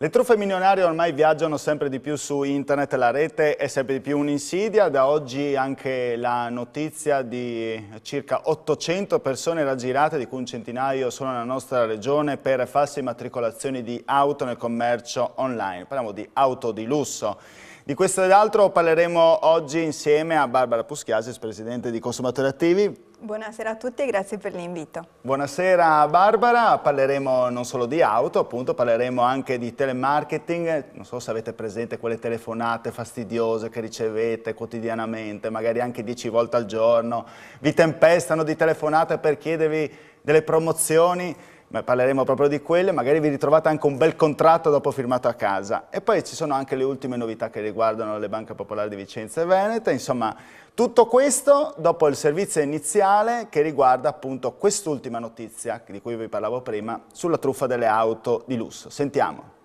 Le truffe milionarie ormai viaggiano sempre di più su internet, la rete è sempre di più un'insidia. Da oggi anche la notizia di circa 800 persone raggirate, di cui un centinaio solo nella nostra regione, per false immatricolazioni di auto nel commercio online. Parliamo di auto di lusso. Di questo ed altro parleremo oggi insieme a Barbara Puschiasis, presidente di Consumatori Attivi. Buonasera a tutti e grazie per l'invito. Buonasera Barbara, parleremo non solo di auto, appunto, parleremo anche di telemarketing. Non so se avete presente quelle telefonate fastidiose che ricevete quotidianamente, magari anche 10 volte al giorno. Vi tempestano di telefonate per chiedervi delle promozioni. Beh, parleremo proprio di quelle, magari vi ritrovate anche un bel contratto dopo firmato a casa. E poi ci sono anche le ultime novità che riguardano le banche popolari di Vicenza e Veneta, insomma tutto questo dopo il servizio iniziale che riguarda appunto quest'ultima notizia di cui vi parlavo prima sulla truffa delle auto di lusso. Sentiamo.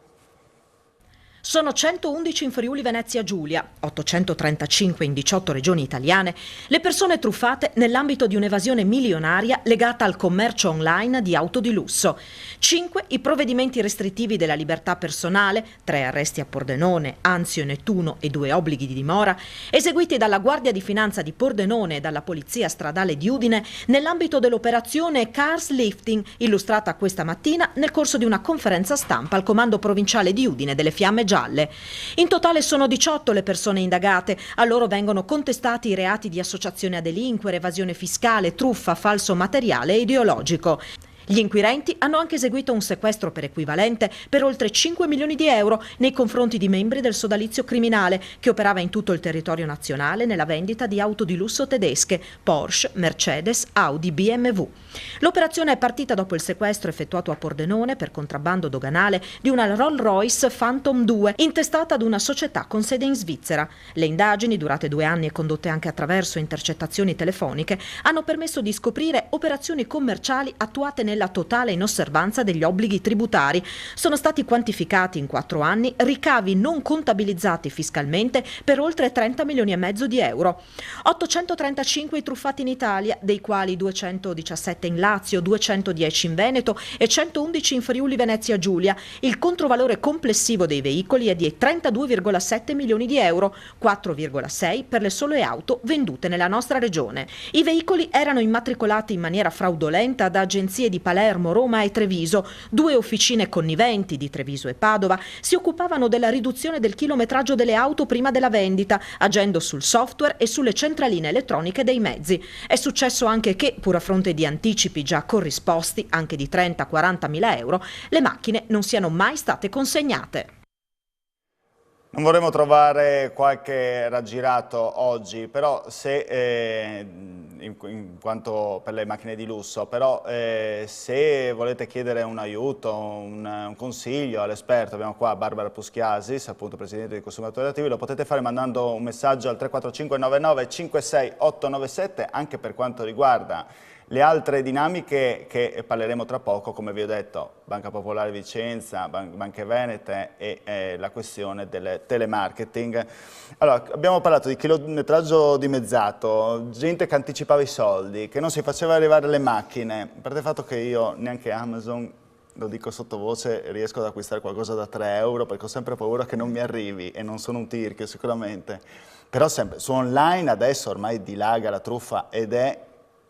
Sono 111 in Friuli Venezia Giulia, 835 in 18 regioni italiane, le persone truffate nell'ambito di un'evasione milionaria legata al commercio online di auto di lusso. 5 i provvedimenti restrittivi della libertà personale, 3 arresti a Pordenone, Anzio e Nettuno e 2 obblighi di dimora, eseguiti dalla Guardia di Finanza di Pordenone e dalla Polizia Stradale di Udine nell'ambito dell'operazione Cars Lifting, illustrata questa mattina nel corso di una conferenza stampa al Comando Provinciale di Udine delle Fiamme Gialle. In totale sono 18 le persone indagate, a loro vengono contestati i reati di associazione a delinquere, evasione fiscale, truffa, falso materiale e ideologico. Gli inquirenti hanno anche eseguito un sequestro per equivalente per oltre 5 milioni di euro nei confronti di membri del sodalizio criminale che operava in tutto il territorio nazionale nella vendita di auto di lusso tedesche, Porsche, Mercedes, Audi, BMW. L'operazione è partita dopo il sequestro effettuato a Pordenone per contrabbando doganale di una Rolls-Royce Phantom 2 intestata ad una società con sede in Svizzera. Le indagini, durate 2 anni e condotte anche attraverso intercettazioni telefoniche, hanno permesso di scoprire operazioni commerciali attuate nella totale inosservanza degli obblighi tributari. Sono stati quantificati in 4 anni ricavi non contabilizzati fiscalmente per oltre 30 milioni e mezzo di euro. 835 i truffati in Italia, dei quali 217 in Lazio, 210 in Veneto e 111 in Friuli Venezia Giulia. Il controvalore complessivo dei veicoli è di 32,7 milioni di euro, 4,6 per le sole auto vendute nella nostra regione. I veicoli erano immatricolati in maniera fraudolenta da agenzie di Palermo, Roma e Treviso. 2 officine conniventi di Treviso e Padova si occupavano della riduzione del chilometraggio delle auto prima della vendita, agendo sul software e sulle centraline elettroniche dei mezzi. È successo anche che, pur a fronte di anticipi già corrisposti, anche di 30-40 mila euro, le macchine non siano mai state consegnate. Non vorremmo trovare qualche raggirato oggi, però se, in quanto per le macchine di lusso, però se volete chiedere un aiuto, un consiglio all'esperto, abbiamo qua Barbara Puschiasis, appunto presidente di Consumatori Attivi, lo potete fare mandando un messaggio al 345 99 56 897, anche per quanto riguarda le altre dinamiche che parleremo tra poco, come vi ho detto, Banca Popolare Vicenza, Banche Venete e la questione del telemarketing. Allora, abbiamo parlato di chilometraggio dimezzato, gente che anticipava i soldi, che non si faceva arrivare le macchine, a parte il fatto che io neanche Amazon, lo dico sottovoce, riesco ad acquistare qualcosa da 3 euro perché ho sempre paura che non mi arrivi e non sono un tirchio sicuramente, però sempre su online adesso ormai dilaga la truffa ed è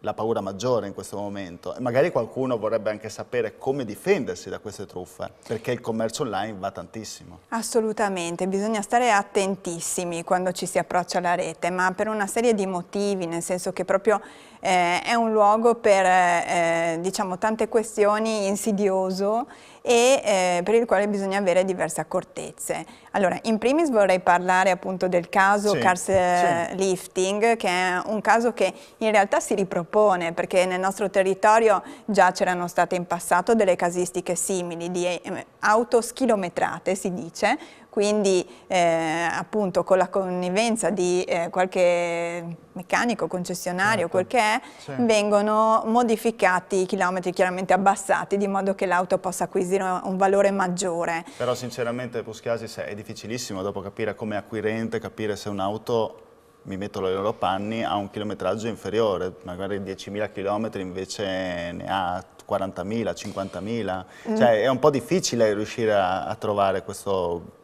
la paura maggiore in questo momento e magari qualcuno vorrebbe anche sapere come difendersi da queste truffe, perché il commercio online va tantissimo. Assolutamente, bisogna stare attentissimi quando ci si approccia alla rete, ma per una serie di motivi, nel senso che proprio è un luogo per diciamo, tante questioni insidioso e per il quale bisogna avere diverse accortezze. Allora, in primis vorrei parlare appunto del caso Cars Lifting, che è un caso che in realtà si ripropone perché nel nostro territorio già c'erano state in passato delle casistiche simili di auto schilometrate, si dice, quindi appunto con la connivenza di qualche meccanico, concessionario, quel che è, vengono modificati i chilometri, chiaramente abbassati, di modo che l'auto possa acquisire un valore maggiore. Però sinceramente Puschiasis è difficilissimo dopo capire come acquirente, capire se un'auto mi metto nei loro panni, ha un chilometraggio inferiore, magari 10.000 km invece ne ha 40.000, 50.000, cioè è un po' difficile riuscire a trovare questo...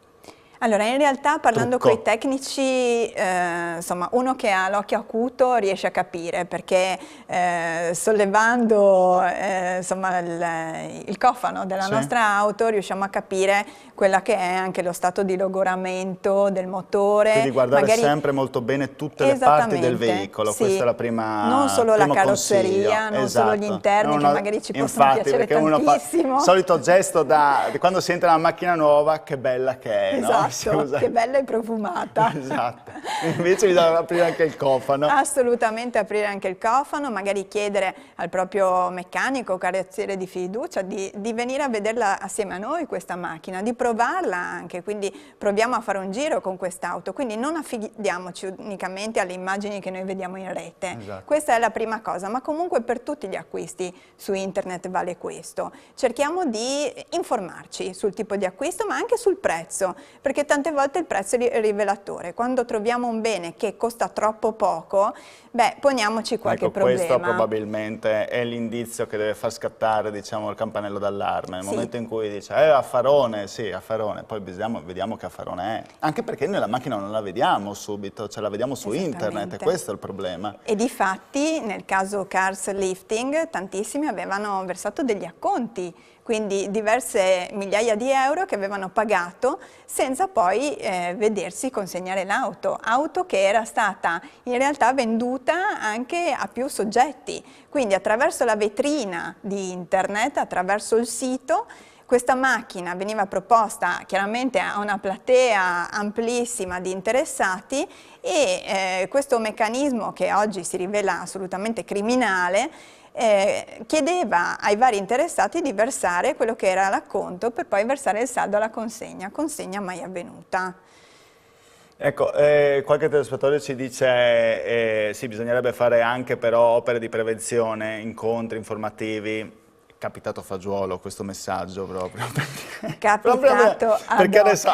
Allora, in realtà parlando trucco. con i tecnici, insomma, uno che ha l'occhio acuto riesce a capire, perché sollevando insomma, il cofano della nostra auto riusciamo a capire quella che è anche lo stato di logoramento del motore. Quindi guardare sempre molto bene tutte le parti del veicolo, questa è la prima non solo la carrozzeria, consiglio. non solo gli interni che magari ci possono piacere tantissimo. Il solito gesto di quando si entra in una macchina nuova, che bella che è, no? Che bella e profumata. Esatto, invece bisogna aprire anche il cofano. Assolutamente aprire anche il cofano, magari chiedere al proprio meccanico o carrozziere di fiducia di venire a vederla assieme a noi questa macchina, di provarla anche, quindi proviamo a fare un giro con quest'auto, quindi non affidiamoci unicamente alle immagini che noi vediamo in rete. Esatto. Questa è la prima cosa, ma comunque per tutti gli acquisti su internet vale questo. Cerchiamo di informarci sul tipo di acquisto, ma anche sul prezzo, perché tante volte il prezzo è rivelatore. Quando troviamo un bene che costa troppo poco, beh, poniamoci qualche problema. Questo probabilmente è l'indizio che deve far scattare, diciamo, il campanello d'allarme. Nel momento in cui dice, affarone, sì, affarone, poi vediamo che affarone è. Anche perché noi la macchina non la vediamo subito, ce la vediamo su internet, e questo è il problema. E difatti, nel caso Cars Lifting, tantissimi avevano versato degli acconti, quindi diverse migliaia di euro che avevano pagato senza poi vedersi consegnare l'auto, auto che era stata in realtà venduta anche a più soggetti, quindi attraverso la vetrina di internet, attraverso il sito. Questa macchina veniva proposta chiaramente a una platea amplissima di interessati e questo meccanismo, che oggi si rivela assolutamente criminale, chiedeva ai vari interessati di versare quello che era l'acconto per poi versare il saldo alla consegna mai avvenuta. Ecco, qualche telespettatore ci dice sì, bisognerebbe fare anche però opere di prevenzione, incontri informativi. Capitato a fagiolo questo messaggio proprio. Perché adesso,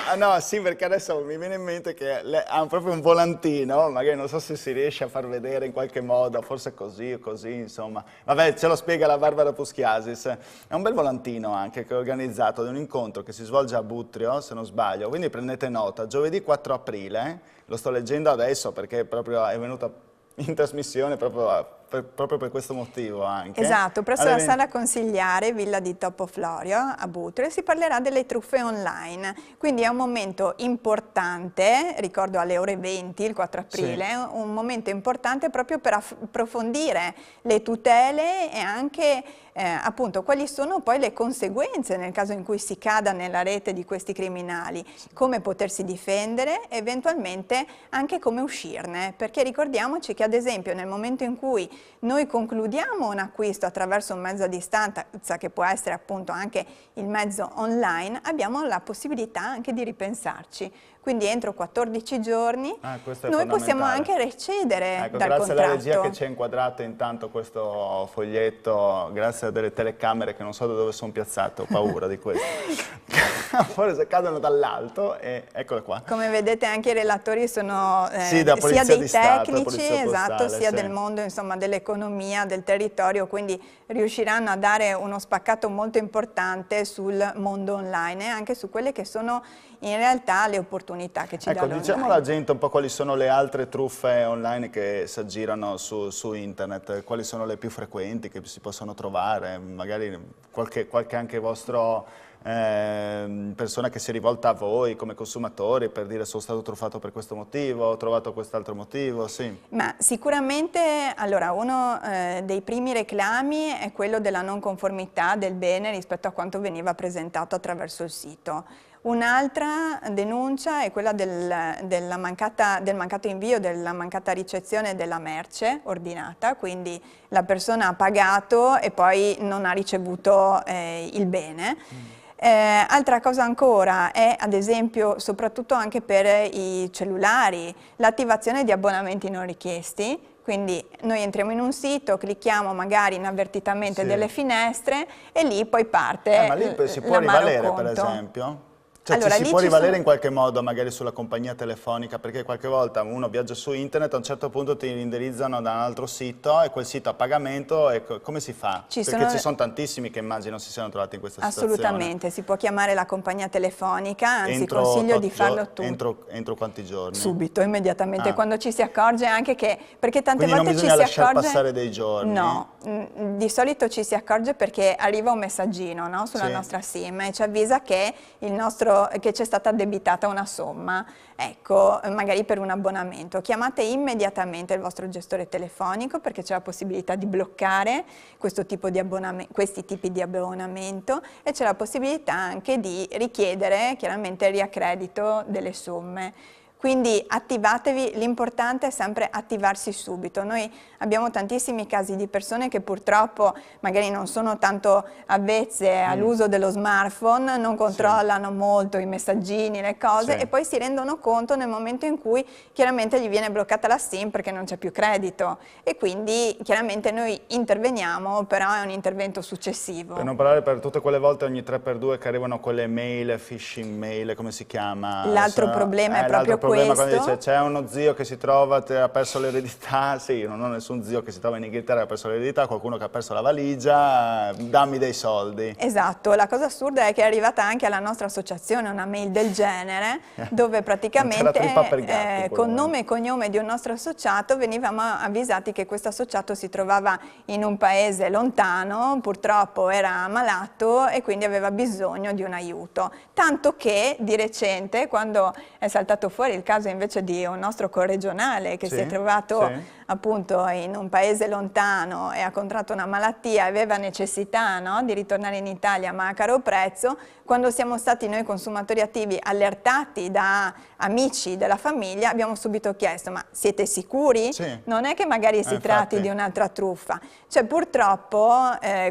perché adesso mi viene in mente che ha proprio un volantino, magari non so se si riesce a far vedere in qualche modo, forse così o così, insomma. Vabbè, ce lo spiega la Barbara Puschiasis. È un bel volantino anche che è organizzato di un incontro che si svolge a Butrio, se non sbaglio, quindi prendete nota, giovedì 4 aprile, lo sto leggendo adesso perché proprio è venuta in trasmissione proprio per questo motivo anche. Esatto, presso la sala consigliare Villa di Topo Florio a Butrio si parlerà delle truffe online, quindi è un momento importante, ricordo alle ore 20 il 4 aprile, un momento importante proprio per approfondire le tutele e anche appunto quali sono poi le conseguenze nel caso in cui si cada nella rete di questi criminali, come potersi difendere e eventualmente anche come uscirne, perché ricordiamoci che ad esempio nel momento in cui noi concludiamo un acquisto attraverso un mezzo a distanza che può essere appunto anche il mezzo online, abbiamo la possibilità anche di ripensarci. Quindi entro 14 giorni noi possiamo anche recedere dal grazie contratto. alla regia che ci ha inquadrato intanto questo foglietto, grazie a delle telecamere che non so da dove sono piazzate, ho paura di questo. Forse cadono dall'alto e eccole qua. Come vedete anche i relatori sono sia dei tecnici, esatto, sia del mondo insomma dell'economia, del territorio, quindi riusciranno a dare uno spaccato molto importante sul mondo online e anche su quelle che sono in realtà le opportunità che ci dà l'online. Diciamo alla gente un po' quali sono le altre truffe online che si aggirano su internet, quali sono le più frequenti che si possono trovare, magari qualche anche vostro persona che si rivolta a voi come consumatori per dire sono stato truffato per questo motivo, ho trovato quest'altro motivo, sì. Ma sicuramente, allora, uno dei primi reclami è quello della non conformità del bene rispetto a quanto veniva presentato attraverso il sito. Un'altra denuncia è quella del mancato invio, della mancata ricezione della merce ordinata, quindi la persona ha pagato e poi non ha ricevuto il bene. Altra cosa ancora è ad esempio soprattutto anche per i cellulari l'attivazione di abbonamenti non richiesti, quindi noi entriamo in un sito, clicchiamo magari inavvertitamente delle finestre e lì poi parte ma lì si può rivalere per esempio? Cioè Allora, ci si lì può ci rivalere sono- in qualche modo magari sulla compagnia telefonica, perché qualche volta uno viaggia su internet, a un certo punto ti indirizzano da un altro sito e quel sito a pagamento, e come si fa? Perché ci sono tantissimi che immagino si siano trovati in questa situazione. Assolutamente, si può chiamare la compagnia telefonica, anzi consiglio di farlo tu. Entro quanti giorni? Subito, immediatamente, quando ci si accorge anche che, perché tante Quindi volte non ci bisogna si lasciare accorge... passare dei giorni? No, di solito ci si accorge perché arriva un messaggino, no, sulla nostra SIM e ci avvisa che che c'è stata addebitata una somma, ecco, magari per un abbonamento. Chiamate immediatamente il vostro gestore telefonico perché c'è la possibilità di bloccare questi tipi di abbonamento e c'è la possibilità anche di richiedere chiaramente il riaccredito delle somme. Quindi attivatevi, l'importante è sempre attivarsi subito. Noi abbiamo tantissimi casi di persone che purtroppo magari non sono tanto avvezze all'uso dello smartphone, non controllano molto i messaggini, le cose e poi si rendono conto nel momento in cui chiaramente gli viene bloccata la SIM perché non c'è più credito e quindi chiaramente noi interveniamo, però è un intervento successivo. Per non parlare per tutte quelle volte ogni 3x2 che arrivano quelle mail, phishing mail, come si chiama? L'altro problema è proprio quando questo. dice c'è uno zio che si trova, ha perso l'eredità, sì, non ho nessun zio che si trova in Inghilterra e ha perso l'eredità, qualcuno che ha perso la valigia, dammi dei soldi. Esatto, la cosa assurda è che è arrivata anche alla nostra associazione una mail del genere, dove praticamente con nome e cognome di un nostro associato venivamo avvisati che questo associato si trovava in un paese lontano, purtroppo era malato e quindi aveva bisogno di un aiuto. Tanto che di recente, quando è saltato fuori il caso invece di un nostro corregionale che si è trovato appunto in un paese lontano e ha contratto una malattia e aveva necessità, no, di ritornare in Italia ma a caro prezzo, quando siamo stati noi consumatori attivi allertati da amici della famiglia abbiamo subito chiesto: ma siete sicuri? Non è che magari si tratti di un'altra truffa? Cioè purtroppo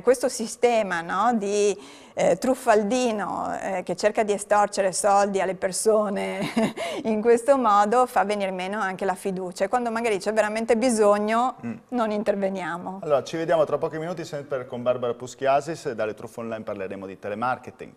questo sistema, no, di truffaldino che cerca di estorcere soldi alle persone in questo modo fa venire meno anche la fiducia e quando magari c'è veramente bisogno non interveniamo. Allora ci vediamo tra pochi minuti sempre con Barbara Puschiasis e dalle truffe online parleremo di telemarketing.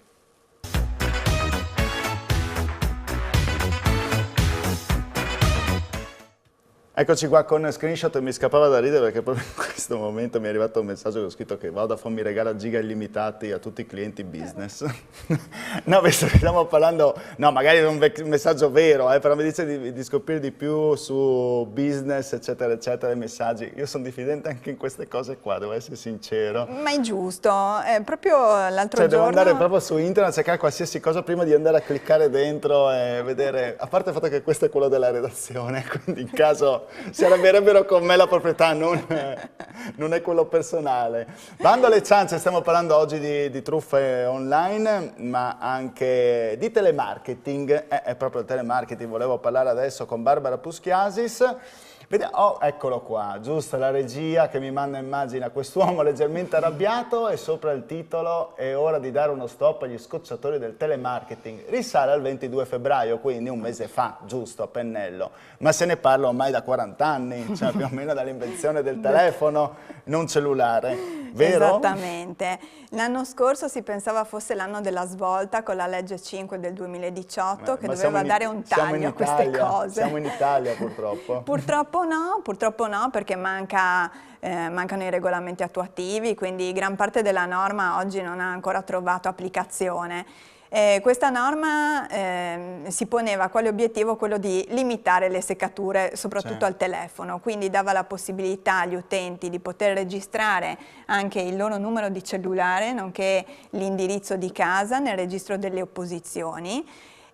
Eccoci qua con Screenshot e mi scappava da ridere perché proprio in questo momento mi è arrivato un messaggio che ho scritto che Vodafone mi regala giga illimitati a tutti i clienti business. No, visto che stiamo parlando, no, magari è un messaggio vero, però mi dice di scoprire di più su business, eccetera, eccetera, i messaggi. Io sono diffidente anche in queste cose qua, devo essere sincero. Ma è giusto, proprio l'altro giorno... Devo andare proprio su internet a cercare qualsiasi cosa prima di andare a cliccare dentro e vedere, a parte il fatto che questo è quello della redazione, quindi in caso si arrabbierebbero con me la proprietà, non è quello personale. Bando alle ciance, stiamo parlando oggi di truffe online, ma anche di telemarketing. È proprio il telemarketing, volevo parlare adesso con Barbara Puschiasis. Oh, eccolo qua, giusto, la regia che mi manda immagine a quest'uomo leggermente arrabbiato e sopra il titolo "È ora di dare uno stop agli scocciatori del telemarketing". Risale al 22 febbraio, quindi un mese fa, giusto, a pennello. Ma se ne parla ormai da 40 anni, cioè più o meno dall'invenzione del telefono non cellulare, vero? Esattamente. L'anno scorso si pensava fosse l'anno della svolta con la legge 5 del 2018 che doveva dare un taglio a queste cose. Siamo in Italia purtroppo. Purtroppo no, perché mancano i regolamenti attuativi, quindi gran parte della norma oggi non ha ancora trovato applicazione. Questa norma si poneva quale obiettivo quello di limitare le seccature soprattutto al telefono, quindi dava la possibilità agli utenti di poter registrare anche il loro numero di cellulare nonché l'indirizzo di casa nel registro delle opposizioni.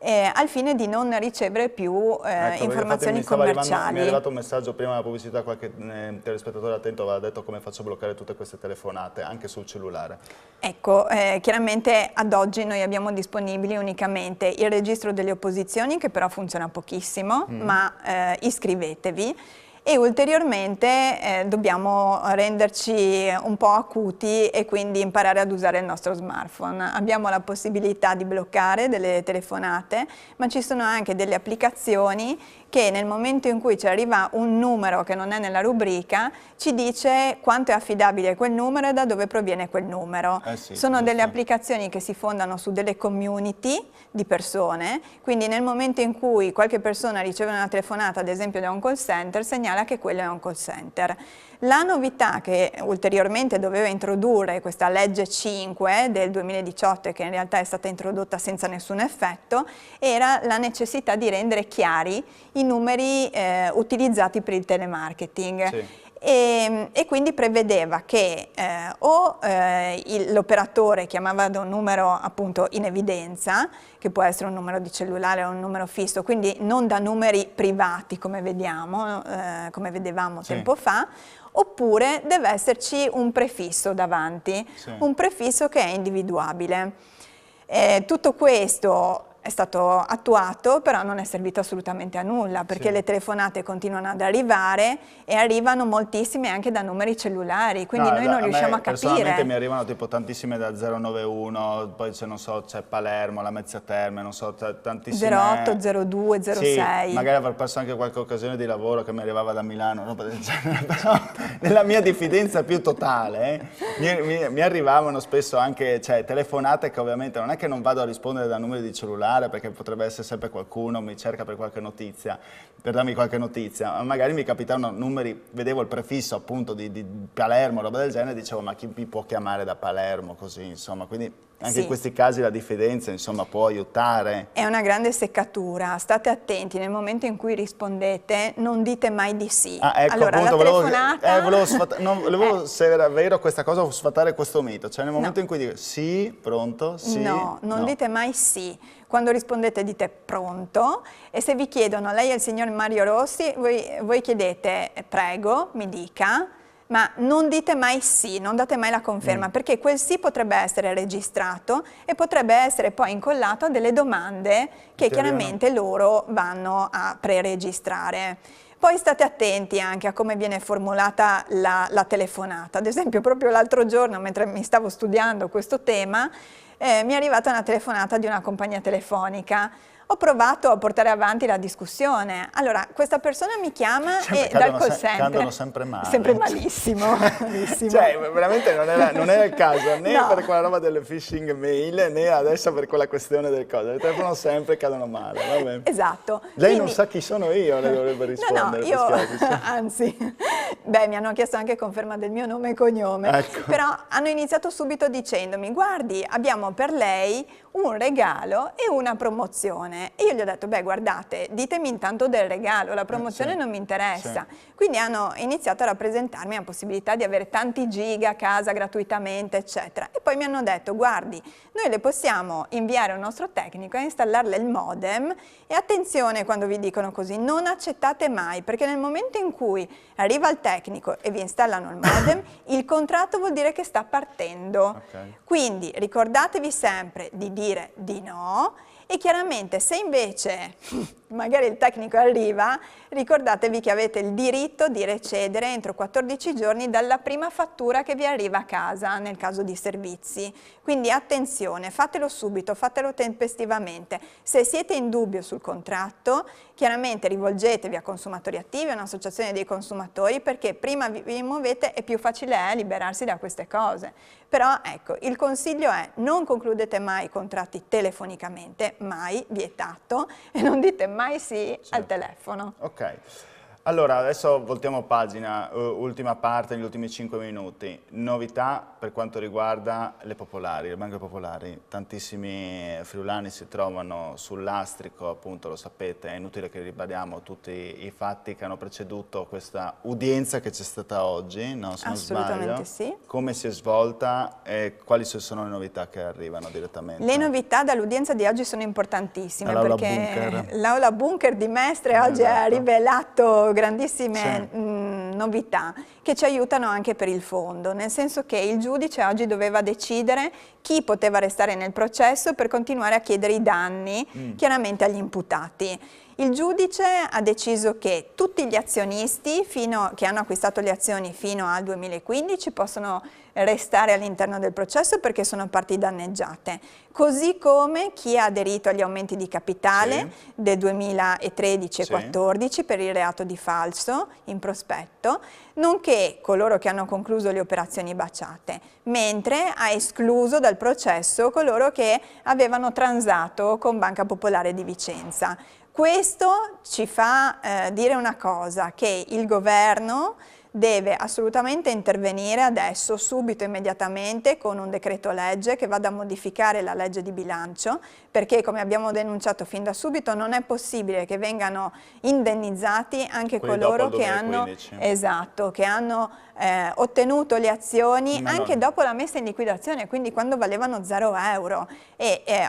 Al fine di non ricevere più informazioni commerciali. Mi è arrivato un messaggio prima della pubblicità, qualche telespettatore attento aveva detto come faccio a bloccare tutte queste telefonate, anche sul cellulare. Ecco, chiaramente ad oggi noi abbiamo disponibili unicamente il registro delle opposizioni, che però funziona pochissimo, ma iscrivetevi. e ulteriormente dobbiamo renderci un po' acuti e quindi imparare ad usare il nostro smartphone. Abbiamo la possibilità di bloccare delle telefonate, ma ci sono anche delle applicazioni che nel momento in cui ci arriva un numero che non è nella rubrica ci dice quanto è affidabile quel numero e da dove proviene quel numero. Sì, sono delle applicazioni che si fondano su delle community di persone, quindi nel momento in cui qualche persona riceve una telefonata ad esempio da un call center segnala che quello è un call center. La novità che ulteriormente doveva introdurre questa legge 5 del 2018 e che in realtà è stata introdotta senza nessun effetto era la necessità di rendere chiari i numeri utilizzati per il telemarketing. Sì. E quindi prevedeva che l'operatore chiamava da un numero appunto in evidenza, che può essere un numero di cellulare o un numero fisso, quindi non da numeri privati come vedevamo tempo fa, oppure deve esserci un prefisso davanti, un prefisso che è individuabile. Tutto questo è stato attuato, però non è servito assolutamente a nulla, perché le telefonate continuano ad arrivare e arrivano moltissime anche da numeri cellulari, quindi noi non riusciamo a capire. Personalmente mi arrivano tipo tantissime da 091, poi c'è Palermo, la Mezzia Terme, non so, tantissime. 08, 02, 06. Sì, magari aver perso anche qualche occasione di lavoro che mi arrivava da Milano, roba del genere, però nella mia diffidenza più totale mi arrivavano spesso anche telefonate che ovviamente non è che non vado a rispondere da numeri di cellulare, perché potrebbe essere sempre qualcuno mi cerca per qualche notizia, per darmi qualche notizia, ma magari mi capitavano numeri, vedevo il prefisso appunto di Palermo, roba del genere, dicevo ma chi mi può chiamare da Palermo, così insomma, quindi anche in questi casi la diffidenza insomma può aiutare. È una grande seccatura, state attenti, nel momento in cui rispondete non dite mai di sì. Ecco, allora, appunto, volevo se era vero questa cosa, sfatare questo mito, cioè nel momento in cui dico sì, pronto, sì. No, non dite mai sì. Quando rispondete dite pronto e se vi chiedono lei è il signor Mario Rossi, voi chiedete prego, mi dica, ma non dite mai sì, non date mai la conferma, perché quel sì potrebbe essere registrato e potrebbe essere poi incollato a delle domande che chiaramente loro vanno a preregistrare. Poi state attenti anche a come viene formulata la telefonata. Ad esempio proprio l'altro giorno, mentre mi stavo studiando questo tema, mi è arrivata una telefonata di una compagnia telefonica. Ho provato a portare avanti la discussione. Allora, questa persona mi chiama e dal call center. Cadono sempre male. Sempre malissimo. malissimo. Cioè, veramente non era il caso né per quella roba delle phishing mail né adesso per quella questione del coso. Le telefono sempre e cadono male. Vabbè. Esatto. Lei non sa chi sono io, le dovrebbe rispondere. No, io, anzi, mi hanno chiesto anche conferma del mio nome e cognome. Ecco. Però hanno iniziato subito dicendomi, guardi, abbiamo per lei un regalo e una promozione. E io gli ho detto, beh guardate, ditemi intanto del regalo, la promozione non mi interessa. Quindi hanno iniziato a rappresentarmi la possibilità di avere tanti giga a casa gratuitamente, eccetera. E poi mi hanno detto, guardi, noi le possiamo inviare un nostro tecnico a installarle il modem e attenzione quando vi dicono così, non accettate mai, perché nel momento in cui arriva il tecnico e vi installano il modem, il contratto vuol dire che sta partendo. Quindi ricordatevi sempre di dire di no. E chiaramente se invece magari il tecnico arriva, ricordatevi che avete il diritto di recedere entro 14 giorni dalla prima fattura che vi arriva a casa nel caso di servizi. Quindi attenzione, fatelo subito, fatelo tempestivamente. Se siete in dubbio sul contratto, chiaramente rivolgetevi a Consumatori Attivi, un'associazione dei consumatori, perché prima vi muovete e più facile è liberarsi da queste cose. Però ecco, il consiglio è non concludete mai contratti telefonicamente, mai, vietato, e non dite mai sì al telefono. Ok. Allora, adesso voltiamo pagina, ultima parte, negli ultimi 5 minuti. Novità per quanto riguarda le popolari, le banche popolari. Tantissimi friulani si trovano sul lastrico, appunto, lo sapete, è inutile che ribadiamo tutti i fatti che hanno preceduto questa udienza che c'è stata oggi, no? Se non sbaglio. Assolutamente sì. Come si è svolta e quali sono le novità che arrivano direttamente? Le novità dall'udienza di oggi sono importantissime perché l'aula bunker di Mestre oggi ha rivelato grandissime novità che ci aiutano anche per il fondo, nel senso che il giudice oggi doveva decidere chi poteva restare nel processo per continuare a chiedere i danni chiaramente agli imputati. Il giudice ha deciso che tutti gli azionisti che hanno acquistato le azioni fino al 2015 possono restare all'interno del processo perché sono parti danneggiate, così come chi ha aderito agli aumenti di capitale del 2013 e 2014 per il reato di falso in prospetto, nonché coloro che hanno concluso le operazioni baciate, mentre ha escluso dal processo coloro che avevano transato con Banca Popolare di Vicenza. Questo ci fa dire una cosa, che il governo deve assolutamente intervenire adesso, subito, immediatamente, con un decreto legge che vada a modificare la legge di bilancio, perché come abbiamo denunciato fin da subito non è possibile che vengano indennizzati anche coloro che hanno, che hanno ottenuto le azioni anche dopo la messa in liquidazione, quindi quando valevano 0 euro.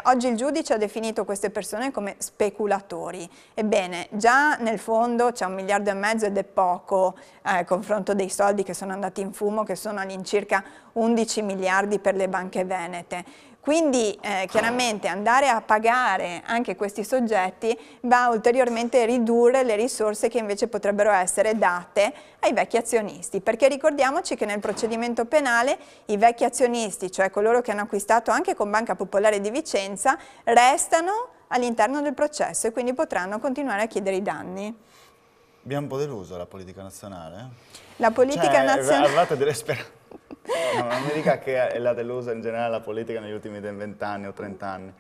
Oggi il giudice ha definito queste persone come speculatori. Ebbene, già nel fondo c'è 1,5 miliardi ed è poco confronto dei soldi che sono andati in fumo, che sono all'incirca 11 miliardi per le banche venete. Quindi chiaramente andare a pagare anche questi soggetti va a ulteriormente ridurre le risorse che invece potrebbero essere date ai vecchi azionisti, perché ricordiamoci che nel procedimento penale i vecchi azionisti, cioè coloro che hanno acquistato anche con Banca Popolare di Vicenza, restano all'interno del processo e quindi potranno continuare a chiedere i danni. Abbiamo un po' deluso la politica nazionale? La politica nazionale... Avevate delle speranze? No, non mi dica che l'ha delusa in generale la politica negli ultimi 20 anni o 30 anni.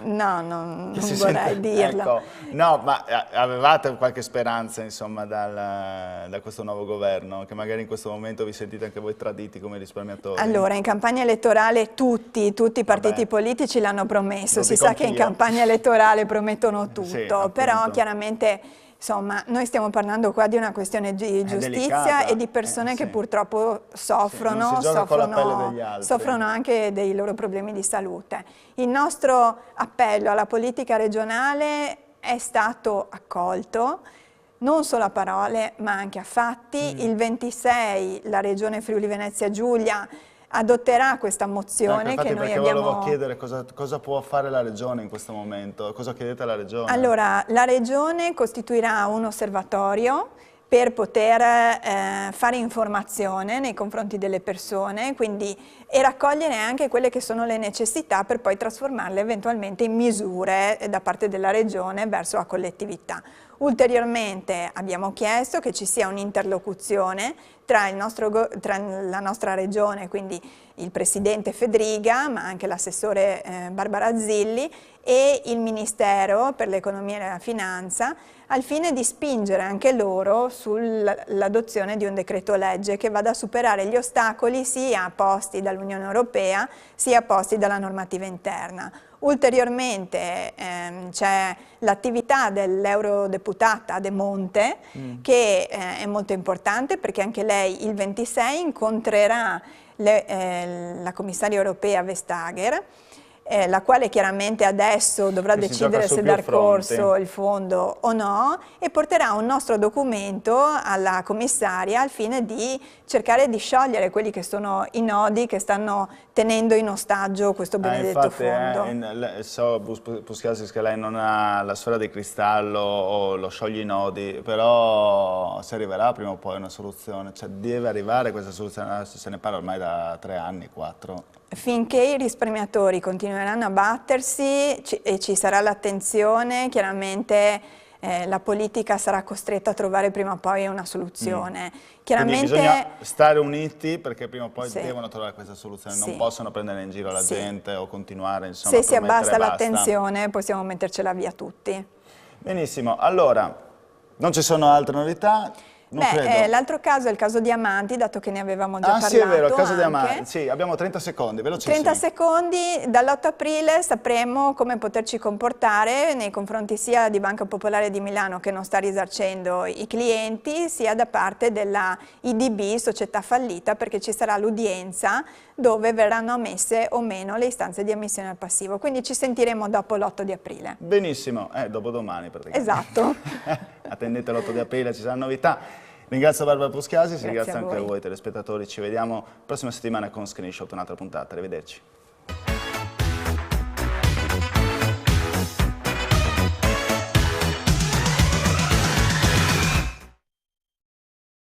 No, non vorrei dirlo. Ecco, no, ma avevate qualche speranza, insomma, da questo nuovo governo, che magari in questo momento vi sentite anche voi traditi come risparmiatori? Allora, in campagna elettorale tutti i partiti politici l'hanno promesso, si sa che in campagna elettorale promettono tutto, sì, però chiaramente... Insomma, noi stiamo parlando qua di una questione di giustizia e di persone che purtroppo soffrono, soffrono anche dei loro problemi di salute. Il nostro appello alla politica regionale è stato accolto, non solo a parole ma anche a fatti. Il 26 la Regione Friuli Venezia Giulia adotterà questa mozione che noi abbiamo... volevo chiedere cosa può fare la Regione in questo momento, cosa chiedete alla Regione? Allora, la Regione costituirà un osservatorio per poter fare informazione nei confronti delle persone e raccogliere anche quelle che sono le necessità per poi trasformarle eventualmente in misure da parte della Regione verso la collettività. Ulteriormente abbiamo chiesto che ci sia un'interlocuzione tra la nostra Regione, quindi il Presidente Fedriga, ma anche l'assessore Barbara Zilli e il Ministero per l'Economia e la Finanza, al fine di spingere anche loro sull'adozione di un decreto legge che vada a superare gli ostacoli sia posti dall'Unione Europea sia posti dalla normativa interna. Ulteriormente c'è l'attività dell'eurodeputata De Monte che è molto importante perché anche lei il 26 incontrerà la commissaria europea Vestager, la quale chiaramente adesso dovrà decidere se dar corso il fondo o no, e porterà un nostro documento alla commissaria al fine di cercare di sciogliere quelli che sono i nodi che stanno tenendo in ostaggio questo benedetto fondo. So, Puskiasis, che lei non ha la sfera di cristallo o lo scioglie i nodi, però si arriverà prima o poi a una soluzione, cioè deve arrivare questa soluzione, adesso se ne parla ormai da 3 anni, 4. Finché i risparmiatori continueranno a battersi e ci sarà l'attenzione, chiaramente la politica sarà costretta a trovare prima o poi una soluzione. Quindi bisogna stare uniti perché prima o poi devono trovare questa soluzione, non possono prendere in giro la gente o continuare, insomma, se si abbassa l'attenzione possiamo mettercela via tutti. Benissimo, allora non ci sono altre novità? L'altro caso è il caso Diamanti, dato che ne avevamo già parlato. Sì, è vero, il caso Diamanti. Sì, abbiamo 30 secondi, velocissimi. 30 secondi, dall'8 aprile sapremo come poterci comportare nei confronti sia di Banca Popolare di Milano, che non sta risarcendo i clienti, sia da parte della IDB, società fallita, perché ci sarà l'udienza dove verranno ammesse o meno le istanze di ammissione al passivo. Quindi ci sentiremo dopo l'8 di aprile. Benissimo, dopodomani praticamente. Esatto. Attendete l'8 di aprile, ci saranno novità. Ringrazio Barbara Puschiasi, Grazie ringrazio a anche voi. voi telespettatori, ci vediamo la prossima settimana con Screenshot, un'altra puntata, arrivederci.